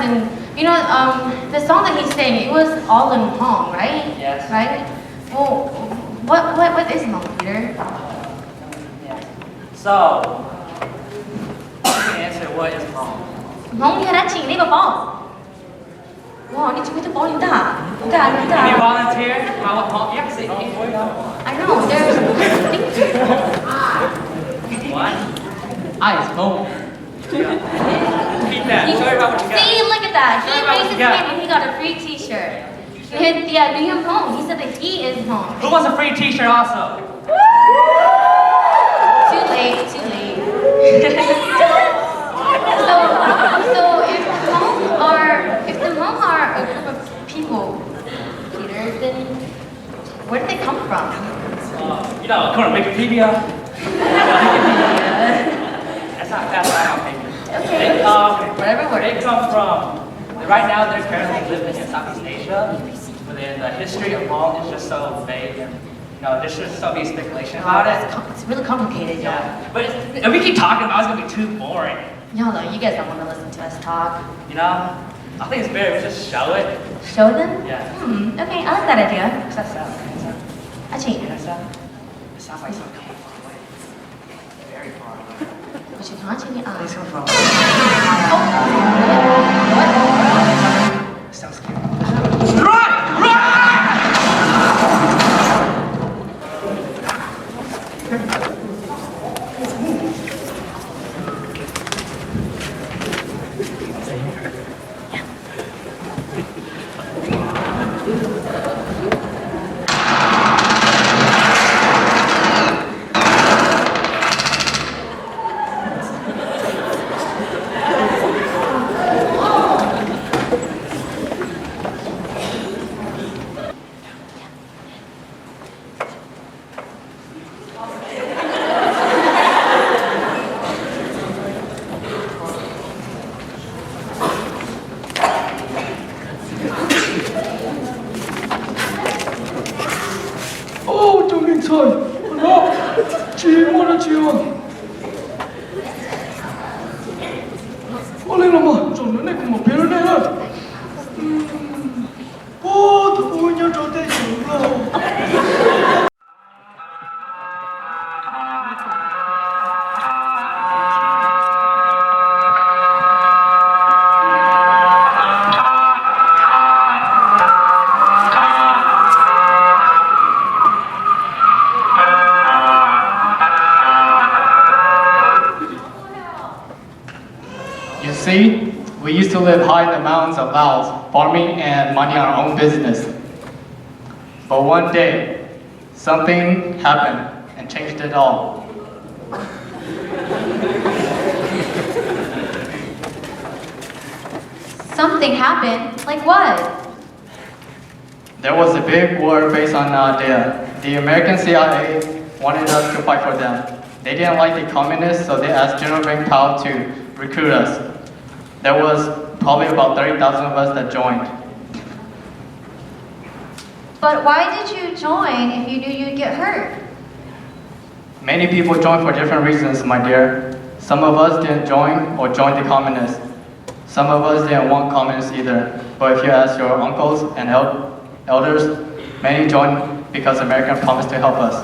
and the song that he sang, it was all in Hmong, right? Yes. Right? Well, what is Hmong, Peter? Yeah. So, you can answer what is Hmong. Hmong thì đã chỉ đi vào bóng. Wow,你只会的bóng大，大 Can you volunteer? What Hmong? Yeah, say Hmong. I know, there's. What? I is Hmong. Repeat that. Show everyone what you got. See, look at that. He Show everyone raised his what you got. hand and he got a free T-shirt. Yeah, do him Hmong. He said that he is Hmong. Who wants a free T-shirt also? Too late. So if the Hmong are a group of people, Peter, then where did they come from? Come on, Wikipedia. That's not on paper. Okay. Whatever works. They come from. Right now, they're currently living in Southeast Asia. But the history of Hmong is just so vague, and there's just so many speculation about it. It's really complicated, y'all. Yeah. But if we keep talking about it, it's gonna be too boring. Y'all though, you guys don't want to listen to us talk. I think it's better if we just show it. Show them? Yeah. Okay, I like that idea. What's that sound? Actually, Hear that sound? It sounds like something coming far away. Very far away. what you watching? Please come from. What? It sounds scary. Run! You see, we used to live high in the mountains of Laos, farming and minding our own business. But one day, something happened and changed it all. Something happened? Like what? There was a big war based on an idea. The American CIA wanted us to fight for them. They didn't like the communists, so they asked General Beng Pao to recruit us. There was probably about 30,000 of us that joined. But why did you join if you knew you'd get hurt? Many people joined for different reasons, my dear. Some of us didn't join or joined the communists. Some of us didn't want communists either. But if you ask your uncles and elders, many joined because America promised to help us.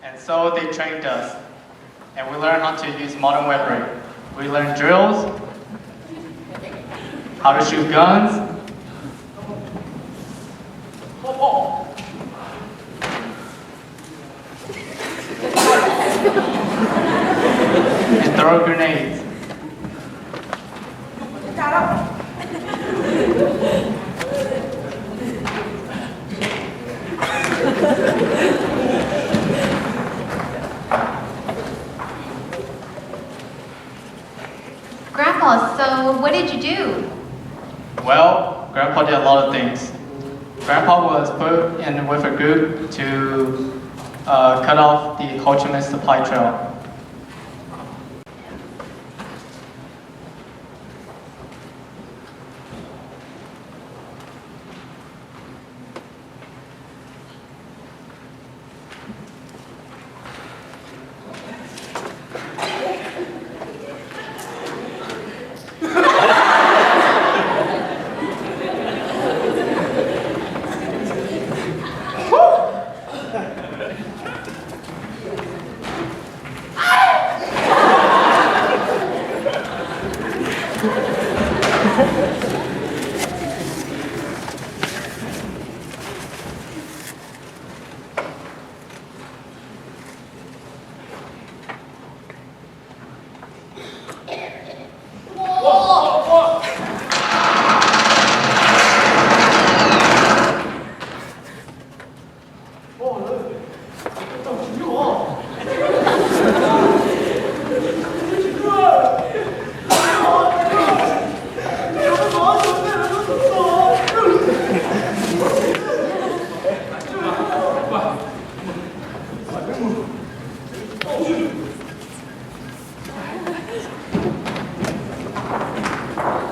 And so they trained us, and we learned how to use modern weaponry. We learned drills, how to shoot guns, and throw grenades. Grandpa, so what did you do? Well, Grandpa did a lot of things. Grandpa was put in with a group to cut off the Ho Chi Minh supply trail.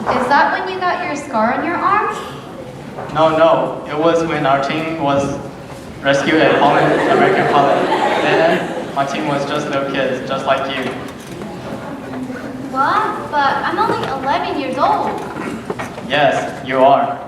Is that when you got your scar on your arm? No, it was when our team was rescued at Holland, American Holland. Then my team was just little kids, just like you. What? But I'm only 11 years old. Yes, you are.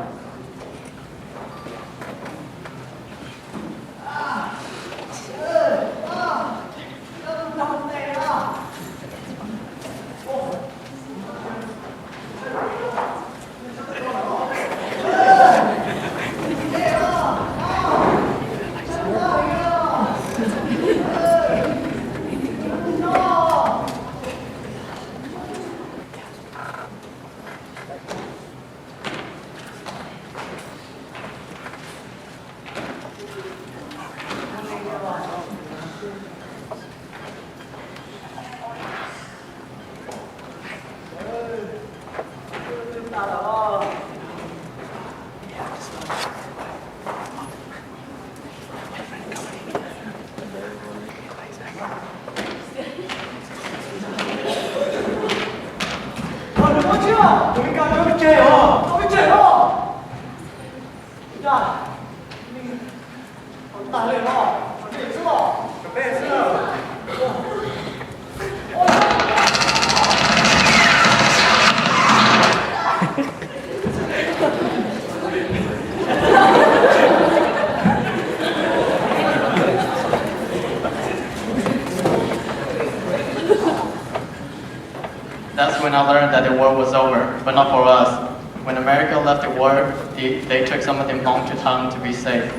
That's when I learned that the war was over, but not for us. When America left the war, they took some of them home to town to be safe.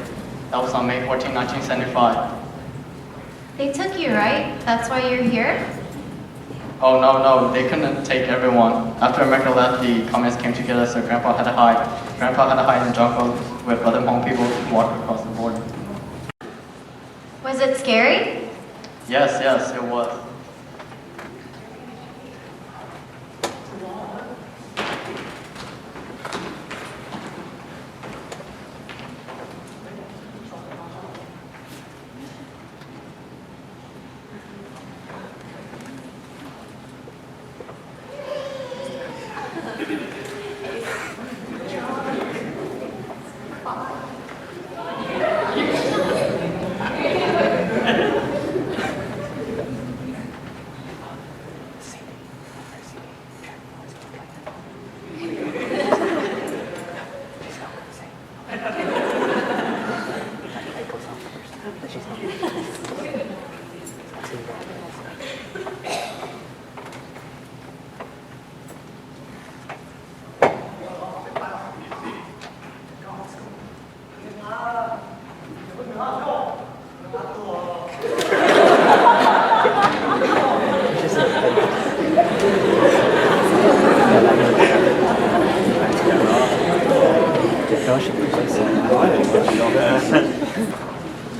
That was on May 14, 1975. They took you, right? That's why you're here? Oh, no, they couldn't take everyone. After America left, the communists came to get us, so Grandpa had to hide. Grandpa had to hide in the jungle with other Hmong people who walked across the border. Was it scary? Yes, it was.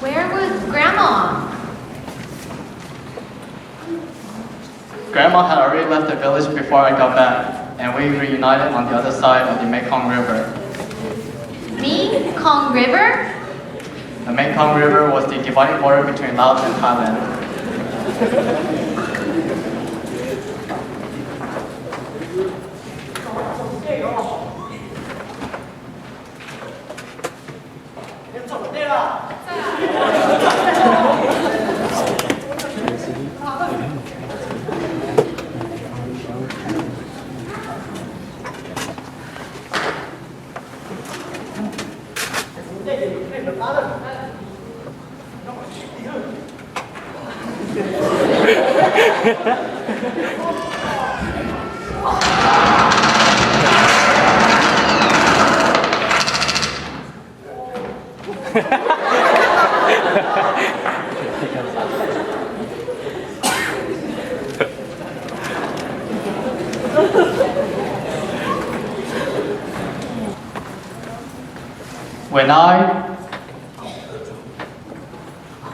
Where was Grandma? Grandma had already left the village before I got back, and we reunited on the other side of the Mekong River. Mekong River? The Mekong River was the dividing border between Laos and Thailand. When I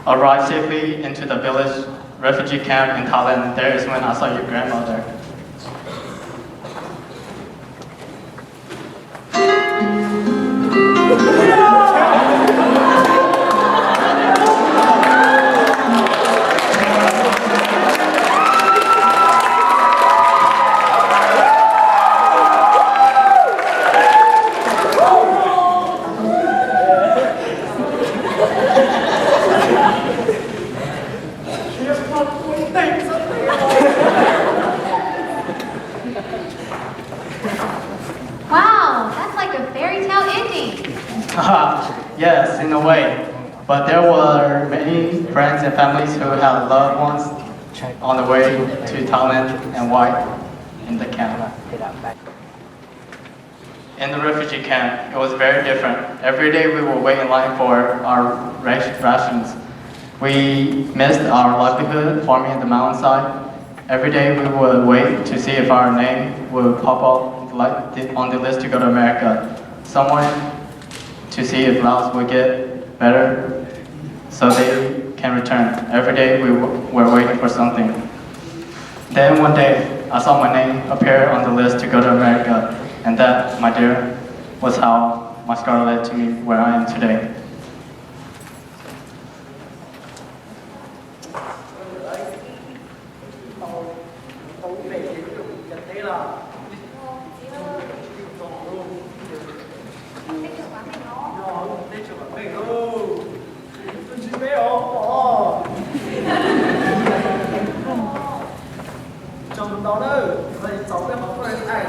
arrived safely into the village refugee camp in Thailand, there is when I saw your grandmother. Wow, that's like a fairy tale ending. Yes, in a way. But there were many friends and families who had loved ones on the way to Thailand and white in the camp. In the refugee camp, it was very different. Every day we would wait in line for our rations. We missed our livelihood farming in the mountainside. Every day we would wait to see if our name would pop up on the list to go to America. Someone to see if Laos would get better so they can return. Every day we were waiting for something. Then one day I saw my name appear on the list to go to America, and that, my dear, was how my scar led to me where I am today. Chồng đó đâu, vậy cháu biết bóng rồi ai